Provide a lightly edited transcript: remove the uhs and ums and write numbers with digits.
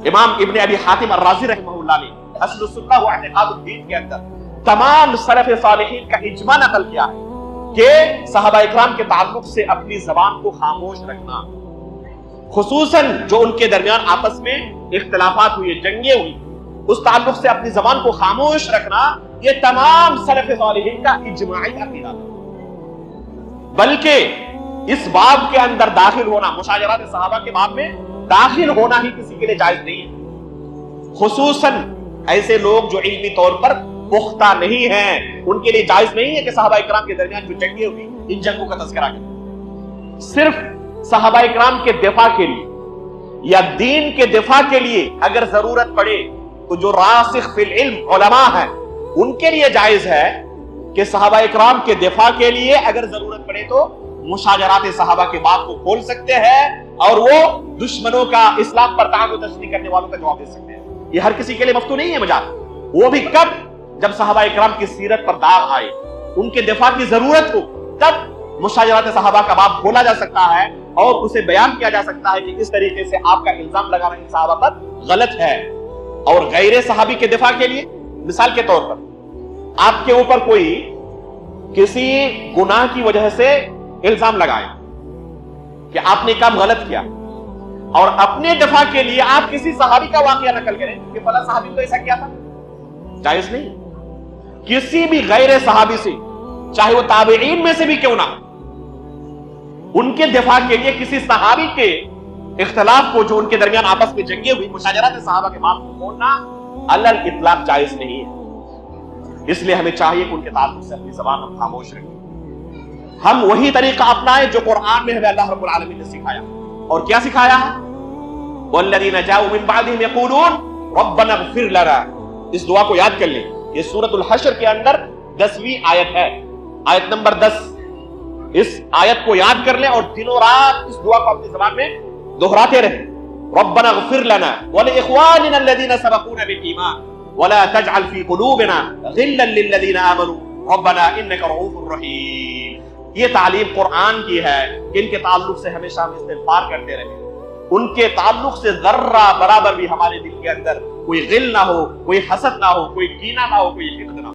امام ابن ابی حاتم الرازی رحمہ اللہ نے اصل السنہ و اعتقاد الدین کے اندر تمام سلف صالحین کا اجماع نقل کیا ہے کہ صحابہ اکرام کے تعلق سے اپنی زبان کو خاموش رکھنا، خصوصاً جو ان کے درمیان آپس میں اختلافات ہوئے، جنگیں ہوئی، اس تعلق سے اپنی زبان کو خاموش رکھنا، یہ تمام سلف صالحین کا اجماعی عقیدہ ہے۔ بلکہ اس باب کے اندر داخل ہونا، مشاجرات صحابہ کے باب میں داخل ہونا ہی کسی کے لیے جائز نہیں ہے، خصوصاً ایسے لوگ جو علمی طور پر پختہ نہیں ہیں، ان کے لیے جائز نہیں ہے کہ صحابہ اکرام کے درمیان جو جنگیں ہوئی ان جنگوں کا تذکرہ کریں۔ صرف صحابہ اکرام کے دفاع کے لیے یا دین کے دفاع کے لیے اگر ضرورت پڑے تو جو راسخ فی العلم علماء ہیں ان کے لیے جائز ہے کہ صحابہ اکرام کے دفاع کے لیے اگر ضرورت پڑے تو مشاجرات صحابہ کے باب کو کھول سکتے ہیں اور وہ دشمنوں کا، اسلام پر طعن و تشنیع کرنے والوں کا جواب دے سکتے ہیں۔ یہ ہر کسی کے لیے مفتو نہیں ہے مجال، وہ بھی کب؟ جب صحابہ اکرام کی سیرت پر داغ آئے، ان کے دفاع کی ضرورت ہو، تب مشاجرات صحابہ کا باب کھولا جا سکتا ہے اور اسے بیان کیا جا سکتا ہے کہ اس طریقے سے آپ کا الزام لگانا ان صحابہ پر غلط ہے۔ اور غیر صحابی کے دفاع کے لیے مثال کے طور پر آپ کے اوپر کوئی کسی گناہ کی وجہ سے الزام لگائے کہ آپ نے کام غلط کیا، اور اپنے دفاع کے لیے آپ کسی صحابی کا واقعہ نقل کریں کہ فلاں صحابی تو ایسا کیا تھا، جائز نہیں۔ کسی بھی غیر صحابی سے، چاہے وہ تابعین میں سے بھی کیوں نہ، ان کے دفاع کے لیے کسی صحابی کے اختلاف کو، جو ان کے درمیان آپس میں جنگیں ہوئی، مشاجرات صحابہ کے باب کو کھولنا علی الاطلاق جائز نہیں ہے۔ اس لیے ہمیں چاہیے کہ ان کے تعلق سے اپنی زبان ہم خاموش رکھیں، ہم وہی طریقہ اپنائیں جو قرآن میں ہمیں اللہ رب العالمین نے سکھایا۔ اور کیا سکھایا ہے؟ والذین جاؤوا من بعدہم یقولون ربنا اغفر لنا۔ اس دعا کو یاد کر لیں، یہ سورۃ الحشر کے اندر 10ویں آیت ہے، آیت نمبر 10۔ اس آیت کو یاد کر لیں اور دنوں رات اس دعا کو اپنی زبان میں دہراتے رہیں۔ ربنا اغفر لنا ولاخواننا الذین سبقونا بالایمان ولا تجعل في قلوبنا غلا للذین آمنوا ربنا انک رؤوف رحیم۔ یہ تعلیم قرآن کی ہے کہ ان کے تعلق سے ہمیشہ ہم استغفار کرتے رہیں، ان کے تعلق سے ذرہ برابر بھی ہمارے دل کے اندر کوئی غل نہ ہو، کوئی حسد نہ ہو، کوئی کینہ نہ ہو، کوئی حقد نہ ہو۔